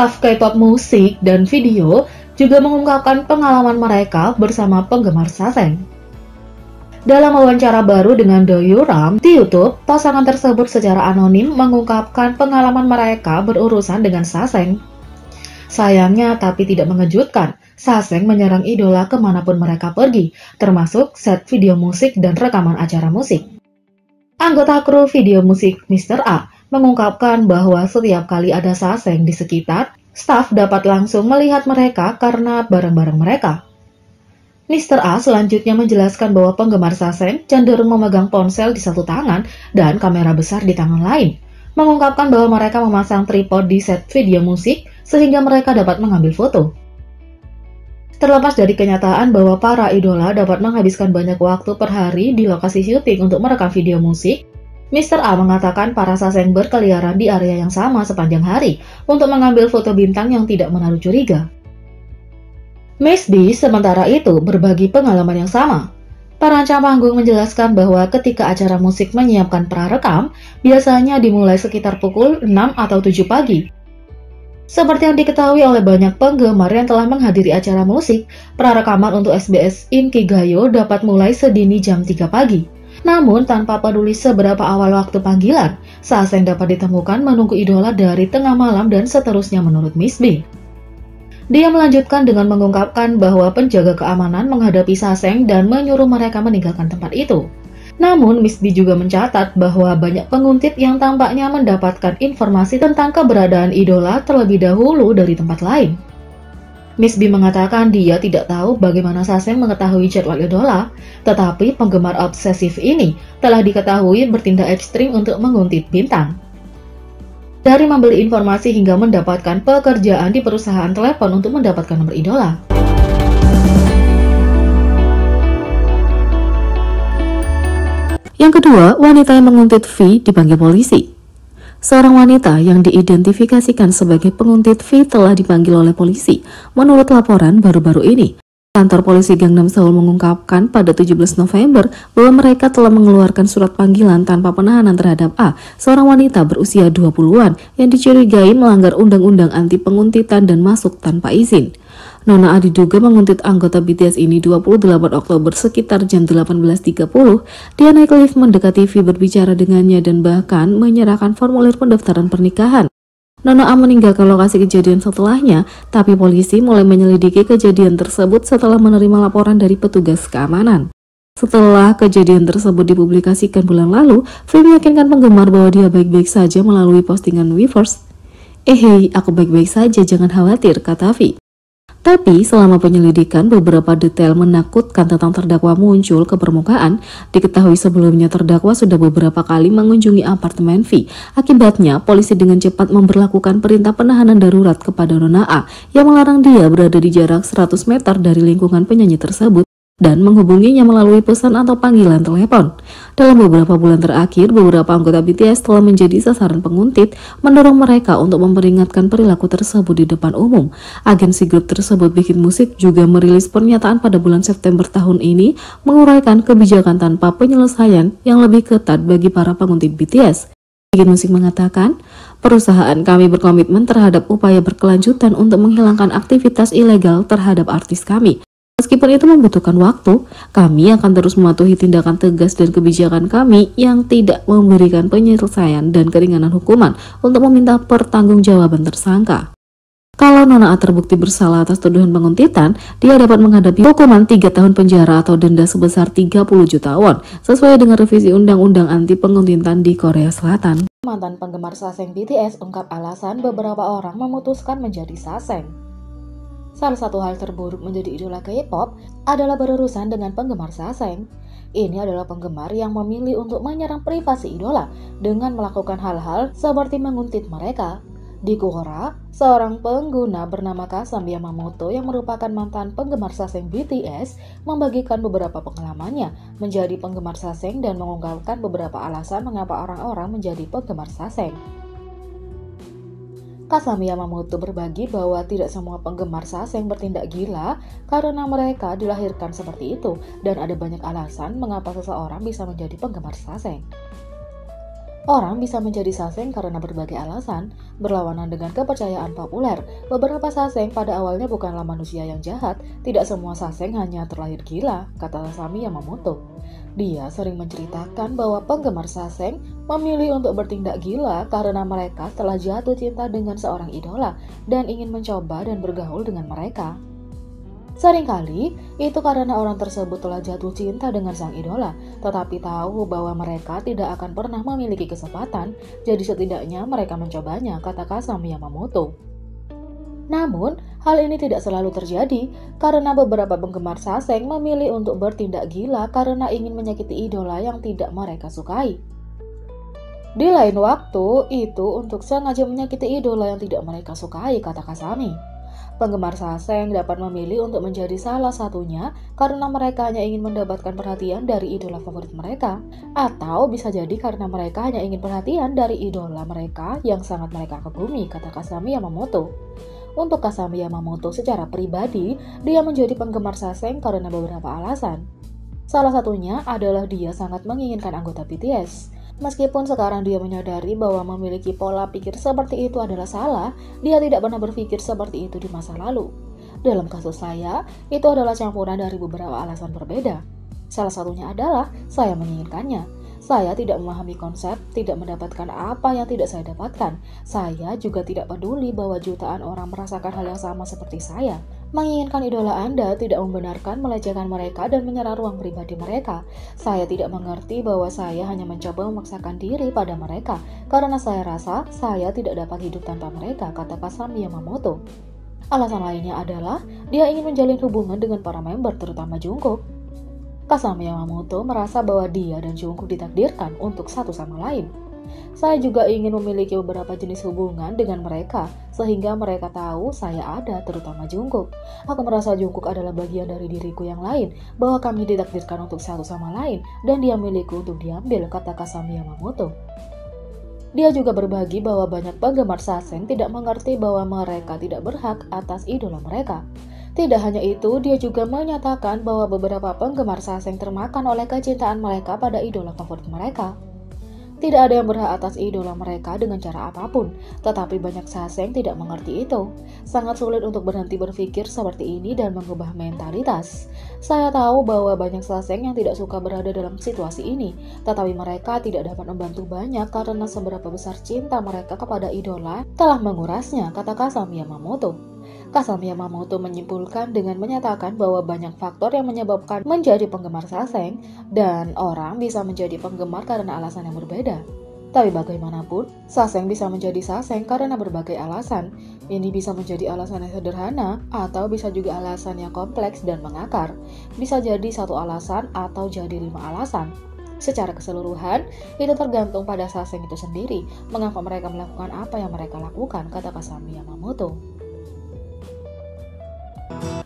Staf K-pop musik dan video juga mengungkapkan pengalaman mereka bersama penggemar Saseng. Dalam wawancara baru dengan Do Yuram di YouTube, pasangan tersebut secara anonim mengungkapkan pengalaman mereka berurusan dengan Saseng. Sayangnya tapi tidak mengejutkan, Saseng menyerang idola kemanapun mereka pergi, termasuk set video musik dan rekaman acara musik. Anggota kru video musik Mr. A mengungkapkan bahwa setiap kali ada Saseng di sekitar, staf dapat langsung melihat mereka karena barang-barang mereka. Mr. A selanjutnya menjelaskan bahwa penggemar Saseng cenderung memegang ponsel di satu tangan dan kamera besar di tangan lain, mengungkapkan bahwa mereka memasang tripod di set video musik sehingga mereka dapat mengambil foto. Terlepas dari kenyataan bahwa para idola dapat menghabiskan banyak waktu per hari di lokasi syuting untuk merekam video musik, Mr. A mengatakan para Saseng berkeliaran di area yang sama sepanjang hari untuk mengambil foto bintang yang tidak menaruh curiga. Miss B sementara itu berbagi pengalaman yang sama. Perancang panggung menjelaskan bahwa ketika acara musik menyiapkan prarekam, biasanya dimulai sekitar pukul 6 atau 7 pagi. Seperti yang diketahui oleh banyak penggemar yang telah menghadiri acara musik, prarekaman untuk SBS Inkigayo dapat mulai sedini jam 3 pagi. Namun, tanpa peduli seberapa awal waktu panggilan, Saseng dapat ditemukan menunggu idola dari tengah malam dan seterusnya menurut Miss B. Dia melanjutkan dengan mengungkapkan bahwa penjaga keamanan menghadapi Saseng dan menyuruh mereka meninggalkan tempat itu. Namun, Miss B juga mencatat bahwa banyak penguntit yang tampaknya mendapatkan informasi tentang keberadaan idola terlebih dahulu dari tempat lain. Miss B mengatakan dia tidak tahu bagaimana Saseng mengetahui jadwal idola, tetapi penggemar obsesif ini telah diketahui bertindak ekstrim untuk menguntit bintang. Dari membeli informasi hingga mendapatkan pekerjaan di perusahaan telepon untuk mendapatkan nomor idola. Yang kedua, wanita yang menguntit V dipanggil polisi. Seorang wanita yang diidentifikasikan sebagai penguntit V telah dipanggil oleh polisi, menurut laporan baru-baru ini. Kantor polisi Gangnam Seoul mengungkapkan pada 17 November bahwa mereka telah mengeluarkan surat panggilan tanpa penahanan terhadap A, seorang wanita berusia 20-an yang dicurigai melanggar undang-undang anti penguntitan dan masuk tanpa izin. Nona A diduga menguntit anggota BTS ini 28 Oktober sekitar jam 18.30. Dia naik lift mendekati V berbicara dengannya dan bahkan menyerahkan formulir pendaftaran pernikahan. Nona A meninggalkan lokasi kejadian setelahnya, tapi polisi mulai menyelidiki kejadian tersebut setelah menerima laporan dari petugas keamanan. Setelah kejadian tersebut dipublikasikan bulan lalu, V meyakinkan penggemar bahwa dia baik-baik saja melalui postingan Weverse. Hei, aku baik-baik saja, jangan khawatir, kata V. Tapi selama penyelidikan, beberapa detail menakutkan tentang terdakwa muncul ke permukaan. Diketahui sebelumnya terdakwa sudah beberapa kali mengunjungi apartemen V. Akibatnya, polisi dengan cepat memberlakukan perintah penahanan darurat kepada Nona A yang melarang dia berada di jarak 100 meter dari lingkungan penyanyi tersebut dan menghubunginya melalui pesan atau panggilan telepon. Dalam beberapa bulan terakhir, beberapa anggota BTS telah menjadi sasaran penguntit, mendorong mereka untuk memperingatkan perilaku tersebut di depan umum. Agensi grup tersebut Bikin Musik juga merilis pernyataan pada bulan September tahun ini menguraikan kebijakan tanpa penyelesaian yang lebih ketat bagi para penguntit BTS. Bikin Musik mengatakan, perusahaan kami berkomitmen terhadap upaya berkelanjutan untuk menghilangkan aktivitas ilegal terhadap artis kami. Meskipun itu membutuhkan waktu, kami akan terus mematuhi tindakan tegas dan kebijakan kami yang tidak memberikan penyelesaian dan keringanan hukuman untuk meminta pertanggungjawaban tersangka. Kalau Nona A terbukti bersalah atas tuduhan penguntitan, dia dapat menghadapi hukuman 3 tahun penjara atau denda sebesar 30 juta won, sesuai dengan revisi undang-undang anti penguntitan di Korea Selatan. Mantan penggemar Saseng BTS ungkap alasan beberapa orang memutuskan menjadi Saseng. Salah satu hal terburuk menjadi idola K-pop adalah berurusan dengan penggemar Saseng. Ini adalah penggemar yang memilih untuk menyerang privasi idola dengan melakukan hal-hal seperti menguntit mereka. Di Quora, seorang pengguna bernama Kasam Yamamoto yang merupakan mantan penggemar Saseng BTS membagikan beberapa pengalamannya menjadi penggemar Saseng dan mengungkapkan beberapa alasan mengapa orang-orang menjadi penggemar Saseng. Kasam Yamamoto berbagi bahwa tidak semua penggemar Saseng bertindak gila karena mereka dilahirkan seperti itu dan ada banyak alasan mengapa seseorang bisa menjadi penggemar Saseng. Orang bisa menjadi saseng karena berbagai alasan, berlawanan dengan kepercayaan populer. Beberapa saseng pada awalnya bukanlah manusia yang jahat, tidak semua saseng hanya terlahir gila, kata Sami Yamamoto. Dia sering menceritakan bahwa penggemar saseng memilih untuk bertindak gila karena mereka telah jatuh cinta dengan seorang idola dan ingin mencoba dan bergaul dengan mereka. Seringkali itu karena orang tersebut telah jatuh cinta dengan sang idola, tetapi tahu bahwa mereka tidak akan pernah memiliki kesempatan, jadi setidaknya mereka mencobanya, kata Kasami Yamamoto. Namun, hal ini tidak selalu terjadi karena beberapa penggemar saseng memilih untuk bertindak gila karena ingin menyakiti idola yang tidak mereka sukai. Di lain waktu, itu untuk sengaja menyakiti idola yang tidak mereka sukai, kata Kasami. Penggemar saseng dapat memilih untuk menjadi salah satunya karena mereka hanya ingin mendapatkan perhatian dari idola favorit mereka, atau bisa jadi karena mereka hanya ingin perhatian dari idola mereka yang sangat mereka kagumi, kata Kasami Yamamoto. Untuk Kasami Yamamoto secara pribadi, dia menjadi penggemar saseng karena beberapa alasan. Salah satunya adalah dia sangat menginginkan anggota BTS. Meskipun sekarang dia menyadari bahwa memiliki pola pikir seperti itu adalah salah, dia tidak pernah berpikir seperti itu di masa lalu. Dalam kasus saya, itu adalah campuran dari beberapa alasan berbeda. Salah satunya adalah saya menginginkannya. Saya tidak memahami konsep, tidak mendapatkan apa yang tidak saya dapatkan. Saya juga tidak peduli bahwa jutaan orang merasakan hal yang sama seperti saya. Menginginkan idola Anda tidak membenarkan melecehkan mereka dan menyerang ruang pribadi mereka. Saya tidak mengerti bahwa saya hanya mencoba memaksakan diri pada mereka, karena saya rasa saya tidak dapat hidup tanpa mereka, kata Kasami Yamamoto. Alasan lainnya adalah dia ingin menjalin hubungan dengan para member, terutama Jungkook. Kasami Yamamoto merasa bahwa dia dan Jungkook ditakdirkan untuk satu sama lain. Saya juga ingin memiliki beberapa jenis hubungan dengan mereka, sehingga mereka tahu saya ada, terutama Jungkook. Aku merasa Jungkook adalah bagian dari diriku yang lain, bahwa kami ditakdirkan untuk satu sama lain, dan dia milikku untuk diambil, kata Kasami Yamamoto. Dia juga berbagi bahwa banyak penggemar saseng tidak mengerti bahwa mereka tidak berhak atas idola mereka. Tidak hanya itu, dia juga menyatakan bahwa beberapa penggemar saseng termakan oleh kecintaan mereka pada idola favorit mereka. Tidak ada yang berhak atas idola mereka dengan cara apapun, tetapi banyak saseng tidak mengerti itu. Sangat sulit untuk berhenti berpikir seperti ini dan mengubah mentalitas. Saya tahu bahwa banyak saseng yang tidak suka berada dalam situasi ini, tetapi mereka tidak dapat membantu banyak karena seberapa besar cinta mereka kepada idola telah mengurasnya, kata Kasami Yamamoto. Kasami Yamamoto menyimpulkan dengan menyatakan bahwa banyak faktor yang menyebabkan menjadi penggemar saseng, dan orang bisa menjadi penggemar karena alasan yang berbeda. Tapi bagaimanapun, saseng bisa menjadi saseng karena berbagai alasan. Ini bisa menjadi alasan yang sederhana, atau bisa juga alasan yang kompleks dan mengakar. Bisa jadi satu alasan atau jadi 5 alasan. Secara keseluruhan, itu tergantung pada saseng itu sendiri, mengapa mereka melakukan apa yang mereka lakukan, kata Kasami Yamamoto.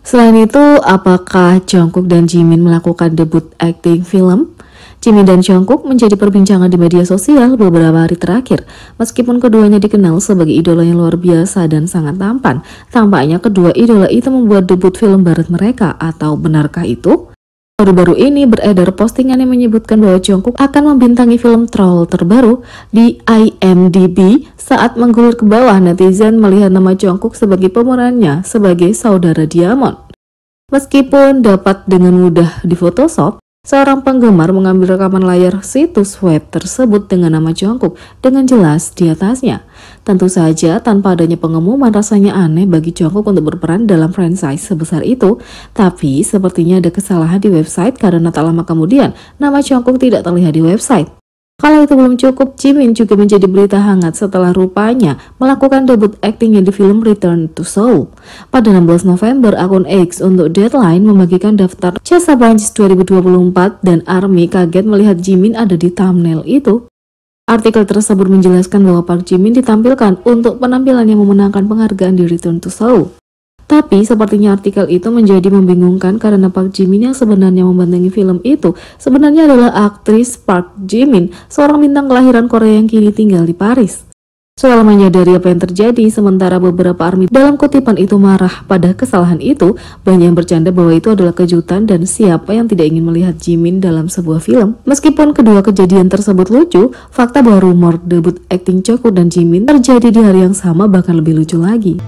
Selain itu, apakah Jungkook dan Jimin melakukan debut akting film? Jimin dan Jungkook menjadi perbincangan di media sosial beberapa hari terakhir. Meskipun keduanya dikenal sebagai idola yang luar biasa dan sangat tampan, tampaknya kedua idola itu membuat debut film barat mereka, atau benarkah itu? Baru-baru ini beredar postingan yang menyebutkan bahwa Jungkook akan membintangi film Troll terbaru di IMDb. Saat menggulir ke bawah, netizen melihat nama Jungkook sebagai pemerannya sebagai saudara Diamond. Meskipun dapat dengan mudah di Photoshop, seorang penggemar mengambil rekaman layar situs web tersebut dengan nama Jungkook dengan jelas di atasnya. Tentu saja tanpa adanya pengumuman, rasanya aneh bagi Jungkook untuk berperan dalam franchise sebesar itu. Tapi sepertinya ada kesalahan di website karena tak lama kemudian nama Jungkook tidak terlihat di website. Kalau itu belum cukup, Jimin juga menjadi berita hangat setelah rupanya melakukan debut aktingnya di film Return to Seoul. Pada 16 November, akun X untuk Deadline membagikan daftar jasa Prancis 2024 dan ARMY kaget melihat Jimin ada di thumbnail itu. Artikel tersebut menjelaskan bahwa Park Jimin ditampilkan untuk penampilan yang memenangkan penghargaan di Return to Seoul. Tapi sepertinya artikel itu menjadi membingungkan karena Park Jimin yang sebenarnya membantu film itu sebenarnya adalah aktris Park Jimin, seorang bintang kelahiran Korea yang kini tinggal di Paris. Soal menyadari apa yang terjadi, sementara beberapa ARMY dalam kutipan itu marah pada kesalahan itu, banyak yang bercanda bahwa itu adalah kejutan dan siapa yang tidak ingin melihat Jimin dalam sebuah film. Meskipun kedua kejadian tersebut lucu, fakta bahwa rumor debut akting Jungkook dan Jimin terjadi di hari yang sama bahkan lebih lucu lagi.